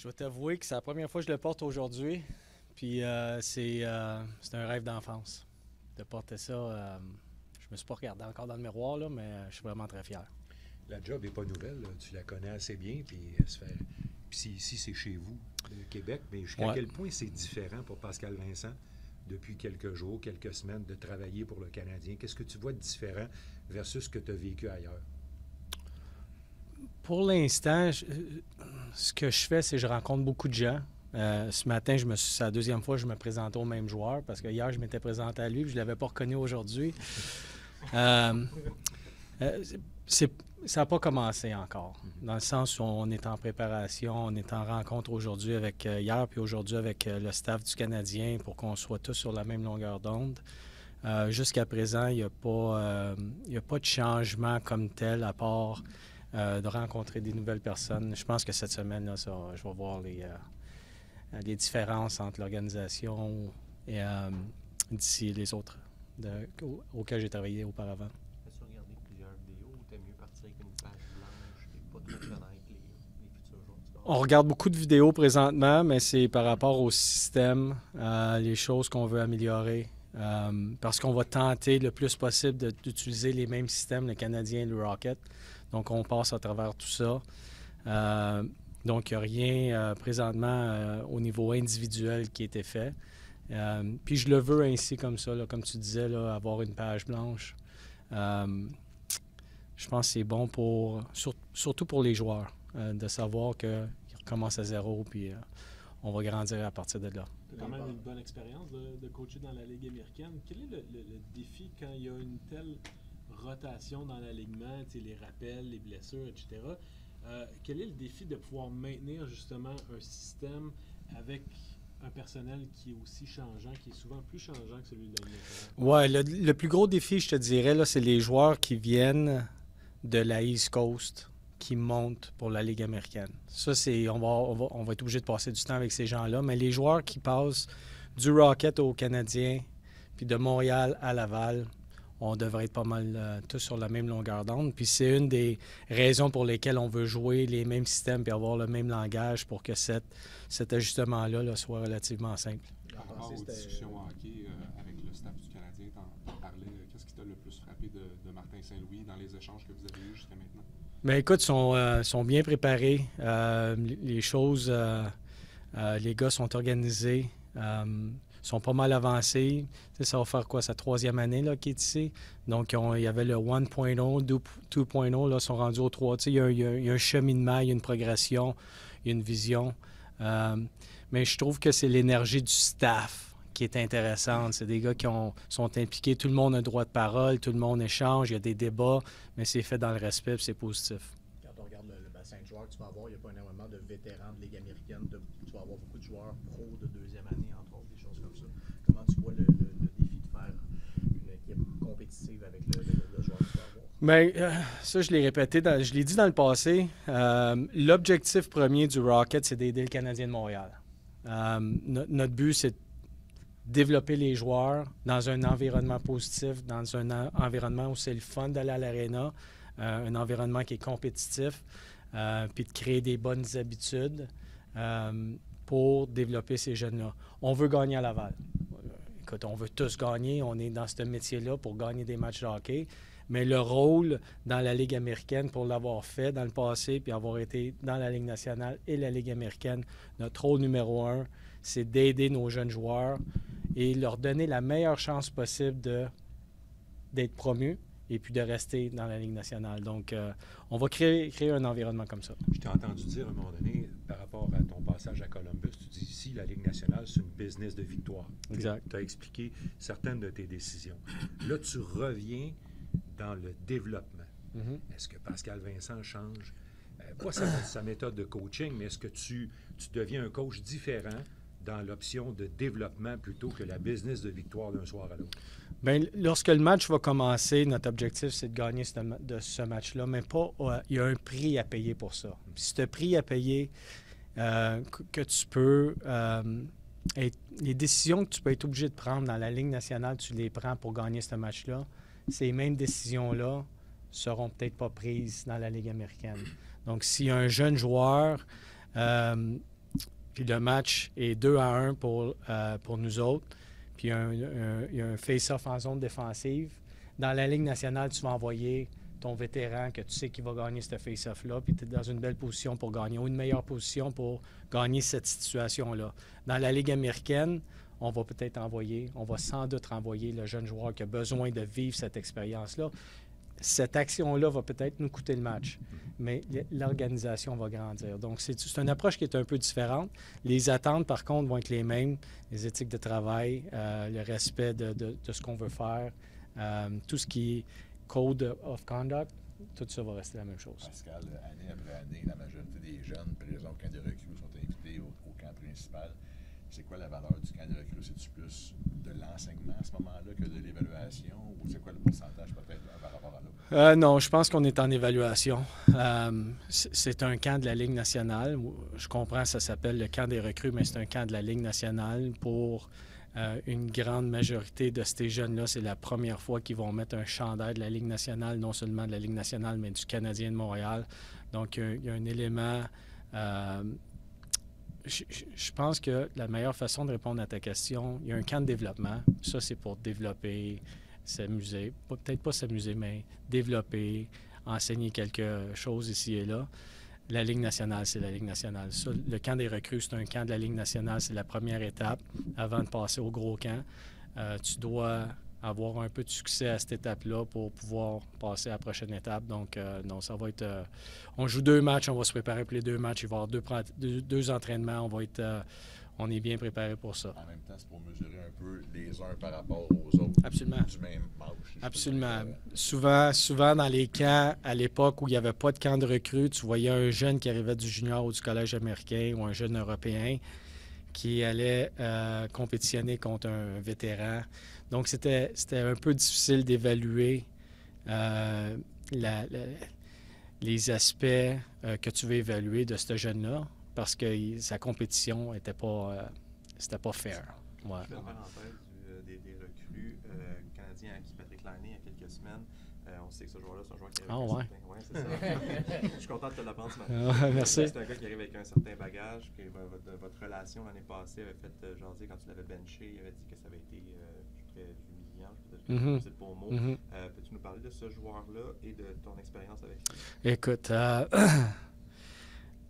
Je dois t'avouer que c'est la première fois que je le porte aujourd'hui. Puis c'est un rêve d'enfance de porter ça. Je me suis pas regardé encore dans le miroir, là, mais je suis vraiment très fier. La job n'est pas nouvelle, là. Tu la connais assez bien, puis ici, c'est chez vous, le Québec, mais jusqu'à quel point c'est différent pour Pascal Vincent depuis quelques jours, quelques semaines de travailler pour le Canadien? Qu'est-ce que tu vois de différent versus ce que tu as vécu ailleurs? Pour l'instant, ce que je fais, c'est que je rencontre beaucoup de gens. Ce matin, c'est la deuxième fois que je me présentais au même joueur parce que hier, je m'étais présenté à lui et je ne l'avais pas reconnu aujourd'hui. Ça n'a pas commencé encore, dans le sens où on est en préparation, on est en rencontre aujourd'hui avec hier puis aujourd'hui avec le staff du Canadien pour qu'on soit tous sur la même longueur d'onde. Jusqu'à présent, il n'y a pas de changement comme tel à part de rencontrer des nouvelles personnes. Je pense que cette semaine, là, je vais voir les différences entre l'organisation et d'ici les autres auxquels j'ai travaillé auparavant. As-tu regardé plusieurs vidéos ou t'aimes mieux partir avec une page blanche et pas trop connaître les futurs joueurs? On regarde beaucoup de vidéos présentement, mais c'est par rapport au système, les choses qu'on veut améliorer. Parce qu'on va tenter le plus possible d'utiliser les mêmes systèmes, le Canadien et le Rocket. Donc, on passe à travers tout ça. Donc, il n'y a rien présentement au niveau individuel qui a été fait. Puis, je le veux ainsi comme ça, là, comme tu disais, là, avoir une page blanche. Je pense que c'est bon surtout pour les joueurs, de savoir qu'ils recommencent à zéro, puis on va grandir à partir de là. Tu as quand même une bonne expérience de coacher dans la Ligue américaine. Quel est le défi quand il y a une telle rotation dans l'alignement, les rappels, les blessures, etc. Quel est le défi de pouvoir maintenir justement un système avec un personnel qui est aussi changeant, qui est souvent plus changeant que celui de la Ligue nationale? Oui, le plus gros défi, je te dirais, là, c'est les joueurs qui viennent de la East Coast qui montent pour la Ligue américaine. Ça, on va être obligé de passer du temps avec ces gens-là, mais les joueurs qui passent du Rocket au Canadien, puis de Montréal à Laval, on devrait être pas mal tous sur la même longueur d'onde. Puis c'est une des raisons pour lesquelles on veut jouer les mêmes systèmes et avoir le même langage pour que cet ajustement-là là, soit relativement simple. Par rapport aux discussions hockey avec le staff du Canadien, t'en parlais. Qu'est-ce qui t'a le plus frappé de Martin Saint-Louis dans les échanges que vous avez eus jusqu'à maintenant? Bien, écoute, ils sont bien préparés. Les choses, les gars sont organisés. Sont pas mal avancés. Ça va faire quoi, sa troisième année là, qui est ici. Donc, il y avait le 1.0, 2.0, là, sont rendus au 3. Il y a un cheminement, il y a une progression, il y a une vision. Mais je trouve que c'est l'énergie du staff qui est intéressante. C'est des gars qui sont impliqués. Tout le monde a un droit de parole, tout le monde échange, il y a des débats, mais c'est fait dans le respect et c'est positif. Quand on regarde le bassin de joueurs que tu vas avoir, il n'y a pas énormément de vétérans de Ligue américaine. Tu vas avoir beaucoup de joueurs pro de deuxième année, entre autres, des choses comme ça. Comment tu vois le défi de faire une équipe compétitive avec le joueur que tu vas avoir? Bien, ça, je l'ai répété, je l'ai dit dans le passé. L'objectif premier du Rocket, c'est d'aider le Canadien de Montréal. Notre but, c'est de développer les joueurs dans un environnement positif, dans un environnement où c'est le fun d'aller à l'aréna, un environnement qui est compétitif, puis de créer des bonnes habitudes pour développer ces jeunes-là. On veut gagner à Laval. Écoute, on veut tous gagner. On est dans ce métier-là pour gagner des matchs de hockey. Mais le rôle dans la Ligue américaine, pour l'avoir fait dans le passé, puis avoir été dans la Ligue nationale et la Ligue américaine, notre rôle numéro 1, c'est d'aider nos jeunes joueurs et leur donner la meilleure chance possible d'être promus et puis de rester dans la Ligue nationale. Donc, on va créer un environnement comme ça. Je t'ai entendu dire à un moment donné, par rapport à ton passage à Columbus, tu dis ici, la Ligue nationale, c'est une business de victoire. Exact. Tu as expliqué certaines de tes décisions. Là, tu reviens dans le développement. Mm-hmm. Est-ce que Pascal Vincent change, pas sa méthode de coaching, mais est-ce que tu deviens un coach différent dans l'option de développement plutôt que la business de victoire d'un soir à l'autre? Bien, lorsque le match va commencer, notre objectif, c'est de gagner ce match-là, mais pas. Il y a un prix à payer pour ça. Puis ce prix à payer, que tu peux. Les décisions que tu peux être obligé de prendre dans la Ligue nationale, tu les prends pour gagner ce match-là. Ces mêmes décisions-là seront peut-être pas prises dans la Ligue américaine. Donc, si un jeune joueur Puis le match est 2-1 pour nous autres. Puis il y a un face-off en zone défensive. Dans la Ligue nationale, tu vas envoyer ton vétéran que tu sais qu'il va gagner ce face-off-là, puis tu es dans une belle position pour gagner, ou une meilleure position pour gagner cette situation-là. Dans la Ligue américaine, on va sans doute envoyer le jeune joueur qui a besoin de vivre cette expérience-là. Cette action-là va peut-être nous coûter le match, mais l'organisation va grandir. Donc, c'est une approche qui est un peu différente. Les attentes, par contre, vont être les mêmes. Les éthiques de travail, le respect de ce qu'on veut faire, tout ce qui est code of conduct, tout ça va rester la même chose. Pascal, année après année, la majorité des jeunes, par exemple, quand des recrues sont invités au camp principal, c'est quoi la valeur du camp de recrues? C'est-tu plus de l'enseignement à ce moment-là que de l'évaluation? Ou c'est quoi le pourcentage peut-être par rapport à l'autre? Non, je pense qu'on est en évaluation. C'est un camp de la Ligue nationale. Je comprends, ça s'appelle le camp des recrues, mais c'est un camp de la Ligue nationale. Pour une grande majorité de ces jeunes-là, c'est la première fois qu'ils vont mettre un chandail de la Ligue nationale, non seulement de la Ligue nationale, mais du Canadien de Montréal. Donc, il y a un élément... Je pense que la meilleure façon de répondre à ta question, il y a un camp de développement. Ça, c'est pour développer, s'amuser. Peut-être pas s'amuser, mais développer, enseigner quelque chose ici et là. La Ligue nationale, c'est la Ligue nationale. Ça, le camp des recrues, c'est un camp de la Ligue nationale. C'est la première étape avant de passer au gros camp. Tu dois avoir un peu de succès à cette étape-là pour pouvoir passer à la prochaine étape. Donc, non, ça va être... on joue 2 matchs, on va se préparer pour les 2 matchs. Il va y avoir 2 entraînements. On est bien préparé pour ça. En même temps, c'est pour mesurer un peu les uns par rapport aux autres. Absolument. Du même âge. Absolument. Souvent, dans les camps, à l'époque où il n'y avait pas de camp de recrues, tu voyais un jeune qui arrivait du junior ou du collège américain ou un jeune européen qui allait compétitionner contre un vétéran. Donc, c'était un peu difficile d'évaluer les aspects que tu veux évaluer de ce jeune-là parce que sa compétition n'était pas, c'était pas fair. Ouais. Je fais une parenthèse des recrues canadiens acquis Patrick Laine il y a quelques semaines. On sait que ce joueur-là, c'est un joueur qui arrive avec un certain... Ouais, c'est ça. Je suis content de te l'apprendre ce matin. Merci. C'est un gars qui arrive avec un certain bagage. Que votre relation l'année passée avait fait jaser quand tu l'avais benché. Il avait dit que ça avait été très humiliant. C'est le bon mot. Peux-tu nous parler de ce joueur-là et de ton expérience avec lui? Écoute,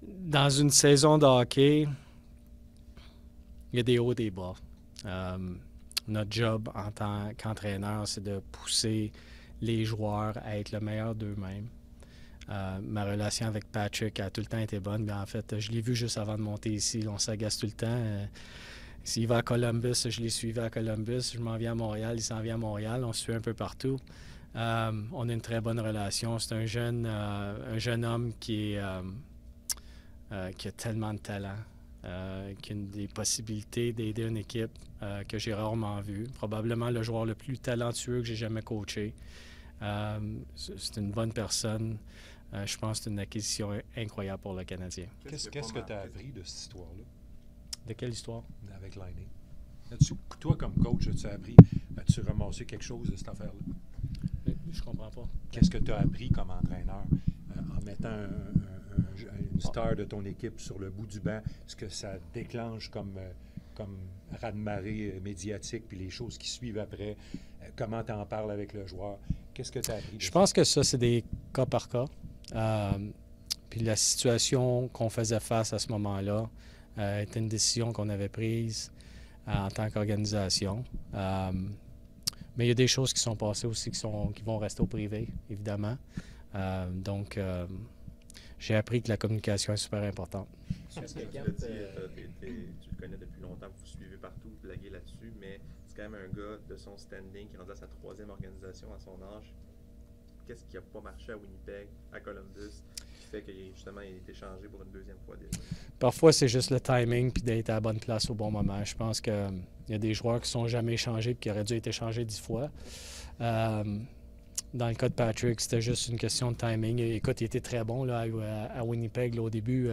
dans une saison de hockey, il y a des hauts et des bas. Notre job en tant qu'entraîneur, c'est de pousser les joueurs à être le meilleur d'eux-mêmes. Ma relation avec Patrick a tout le temps été bonne. Mais en fait, je l'ai vu juste avant de monter ici. On s'agace tout le temps. S'il va à Columbus, je l'ai suivi à Columbus. Je m'en viens à Montréal, il s'en vient à Montréal. On se suit un peu partout. On a une très bonne relation. C'est un jeune homme qui a tellement de talent, qui a des possibilités d'aider une équipe que j'ai rarement vue. Probablement le joueur le plus talentueux que j'ai jamais coaché. C'est une bonne personne. Je pense que c'est une acquisition incroyable pour le Canadien. Qu'est-ce que tu as appris de cette histoire-là? De quelle histoire? Avec Laine. Toi, comme coach, as-tu ramassé quelque chose de cette affaire-là? Je comprends pas. Qu'est-ce que tu as appris comme entraîneur en mettant une star de ton équipe sur le bout du banc? Ce que ça déclenche comme raz-de-marée médiatique, puis les choses qui suivent après, comment tu en parles avec le joueur? Qu'est-ce que tu as appris? Je pense que ça, c'est des cas par cas. Puis la situation qu'on faisait face à ce moment-là était une décision qu'on avait prise en tant qu'organisation. Mais il y a des choses qui sont passées aussi qui vont rester au privé, évidemment. Donc, j'ai appris que la communication est super importante. Tu le connais depuis longtemps, vous suivez partout, vous blaguez là-dessus, mais c'est quand même un gars de son standing qui est rendu à sa 3e organisation à son âge. Qu'est-ce qui n'a pas marché à Winnipeg, à Columbus, qui fait qu'il justement il a été changé pour une 2e fois déjà? Parfois, c'est juste le timing puis d'être à la bonne place au bon moment. Je pense qu'il y a des joueurs qui ne sont jamais échangés et qui auraient dû être échangés 10 fois. Dans le cas de Patrick, c'était juste une question de timing. Écoute, il était très bon là, à Winnipeg là, au début.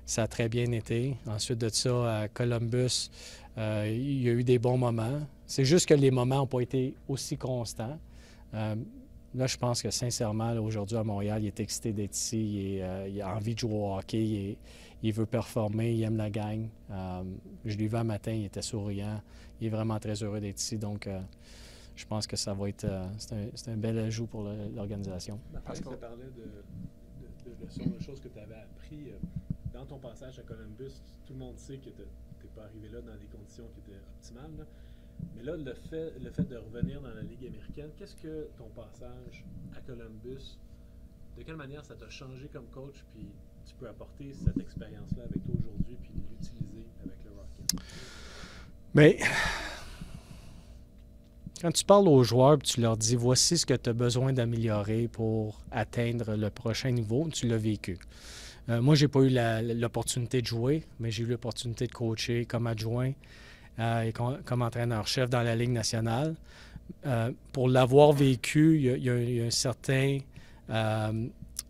Ça a très bien été. Ensuite de ça, à Columbus, il y a eu des bons moments. C'est juste que les moments n'ont pas été aussi constants. là, je pense que sincèrement, là, aujourd'hui à Montréal, il est excité d'être ici, il a envie de jouer au hockey, il veut performer, il aime la gang. Je l'ai vu un matin, il était souriant, il est vraiment très heureux d'être ici, donc je pense que ça va être c'est un bel ajout pour l'organisation. Parce qu'on parlait de leçons, de choses que tu avais appris dans ton passage à Columbus. Tout le monde sait que tu n'es pas arrivé là dans des conditions qui étaient optimales, là. Mais là, le fait de revenir dans la Ligue américaine, qu'est-ce que ton passage à Columbus, de quelle manière ça t'a changé comme coach, puis tu peux apporter cette expérience-là avec toi aujourd'hui, puis l'utiliser avec le Rocket? Mais quand tu parles aux joueurs, puis tu leur dis voici ce que tu as besoin d'améliorer pour atteindre le prochain niveau, tu l'as vécu. Moi, j'ai pas eu l'opportunité de jouer, mais j'ai eu l'opportunité de coacher comme adjoint et comme entraîneur-chef dans la Ligue nationale. Pour l'avoir vécu, il y a un certain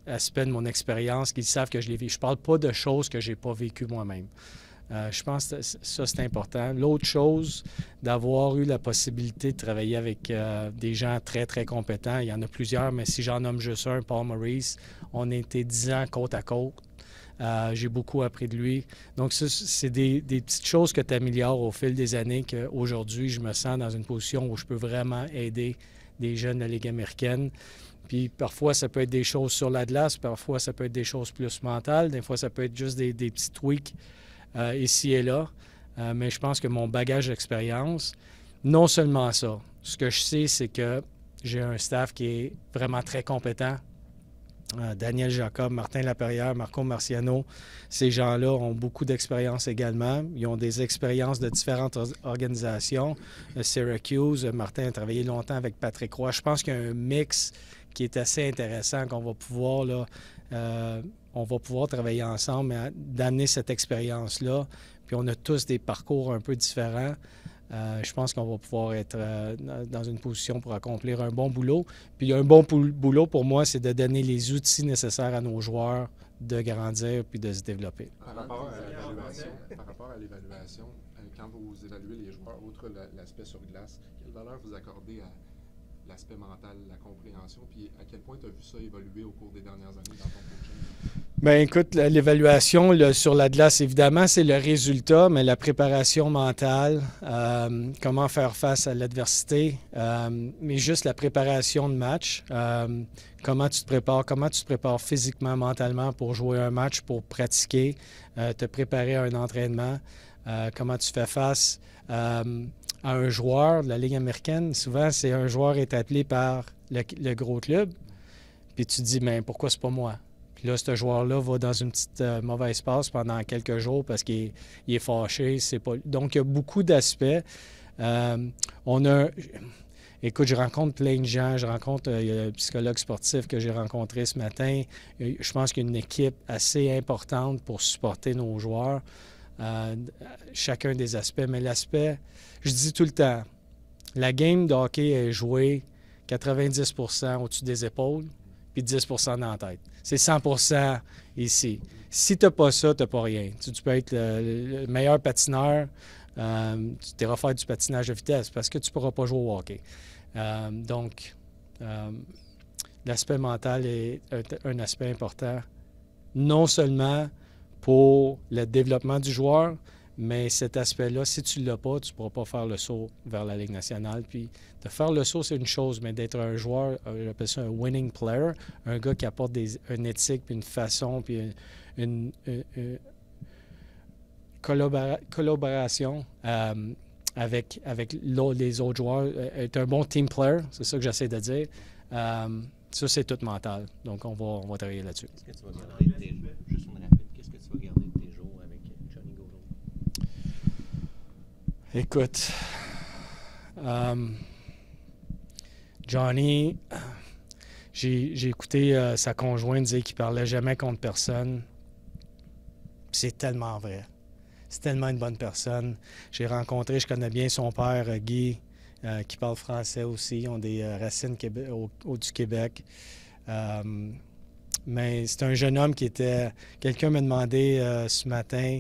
aspect de mon expérience qu'ils savent que je l'ai vécu. Je ne parle pas de choses que je n'ai pas vécues moi-même. Je pense que ça, c'est important. L'autre chose, d'avoir eu la possibilité de travailler avec des gens très, très compétents. Il y en a plusieurs, mais si j'en nomme juste un, Paul Maurice, on a été 10 ans côte à côte. J'ai beaucoup appris de lui. Donc, ça, c'est des petites choses que tu améliores au fil des années qu'aujourd'hui, je me sens dans une position où je peux vraiment aider des jeunes de la Ligue américaine. Puis parfois, ça peut être des choses sur la glace, parfois, ça peut être des choses plus mentales, des fois, ça peut être juste des petits tweaks ici et là. Mais je pense que mon bagage d'expérience, non seulement ça. Ce que je sais, c'est que j'ai un staff qui est vraiment très compétent. Daniel Jacob, Martin Laperrière, Marco Marciano, ces gens-là ont beaucoup d'expérience également. Ils ont des expériences de différentes organisations. Syracuse, Martin a travaillé longtemps avec Patrick Roy. Je pense qu'il y a un mix qui est assez intéressant qu'on va pouvoir, là, on va pouvoir travailler ensemble, mais d'amener cette expérience-là. Puis on a tous des parcours un peu différents. Je pense qu'on va pouvoir être dans une position pour accomplir un bon boulot. Puis un bon boulot, pour moi, c'est de donner les outils nécessaires à nos joueurs de grandir puis de se développer. Par rapport à l'évaluation, quand vous évaluez les joueurs, outre l'aspect sur glace, quelle valeur vous accordez à l'aspect mental, la compréhension, puis à quel point tu as vu ça évoluer au cours des dernières années dans ton coaching? Bien, écoute, l'évaluation sur la glace, évidemment, c'est le résultat, mais la préparation mentale, comment faire face à l'adversité, mais juste la préparation de match, comment tu te prépares physiquement, mentalement pour jouer un match, pour pratiquer, te préparer à un entraînement, comment tu fais face à un joueur de la Ligue américaine. Souvent, c'est un joueur est appelé par le gros club, puis tu te dis, mais pourquoi c'est pas moi? Puis là, ce joueur-là va dans une petite mauvaise passe pendant quelques jours parce qu'il est fâché. Donc, il y a beaucoup d'aspects. Écoute, je rencontre plein de gens. Il y a un psychologue sportif que j'ai rencontré ce matin. Je pense qu'il y a une équipe assez importante pour supporter nos joueurs. Chacun des aspects. Mais l'aspect, je dis tout le temps, la game de hockey est jouée 90% au-dessus des épaules puis 10% dans la tête. C'est 100% ici. Si tu n'as pas ça, tu n'as pas rien. Tu peux être le meilleur patineur, tu devras faire du patinage de vitesse parce que tu ne pourras pas jouer au hockey. Donc, l'aspect mental est un aspect important, non seulement pour le développement du joueur, mais cet aspect-là, si tu ne l'as pas, tu ne pourras pas faire le saut vers la Ligue nationale. Puis de faire le saut, c'est une chose, mais d'être un joueur, j'appelle ça un winning player, un gars qui apporte une éthique, puis une façon, puis une collaboration avec les autres joueurs, être un bon team player, c'est ça que j'essaie de dire. Ça, c'est tout mental. Donc, on va travailler là-dessus. Qu'est-ce que tu vas garder juste une rapide, qu'est-ce que tu vas garder de tes jours avec Johnny Gaudreau? Écoute, Johnny, j'ai écouté sa conjointe dire qu'il parlait jamais contre personne. C'est tellement vrai. C'est tellement une bonne personne. Je connais bien son père, Guy, qui parle français aussi. Ils ont des racines du Québec. Mais c'est un jeune homme qui était... Quelqu'un m'a demandé ce matin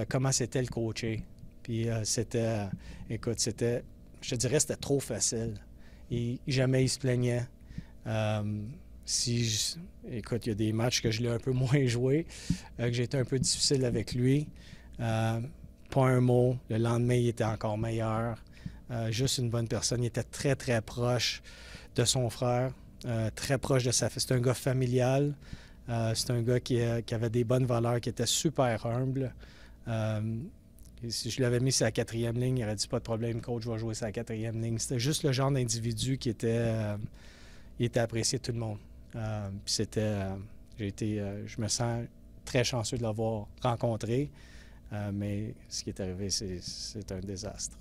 comment c'était le coacher. Puis je te dirais, c'était trop facile. Jamais il se plaignait. Écoute, il y a des matchs que je l'ai un peu moins joué, que j'ai été un peu difficile avec lui. Pas un mot. Le lendemain, il était encore meilleur. Juste une bonne personne. Il était très, très proche de son frère, très proche de sa fille. C'est un gars familial. C'est un gars qui avait des bonnes valeurs, qui était super humble. Si je l'avais mis sur la 4e ligne, il aurait dit pas de problème, coach, je vais jouer sur la 4e ligne. C'était juste le genre d'individu qui était, il était apprécié de tout le monde. Puis je me sens très chanceux de l'avoir rencontré, mais ce qui est arrivé, c'est un désastre.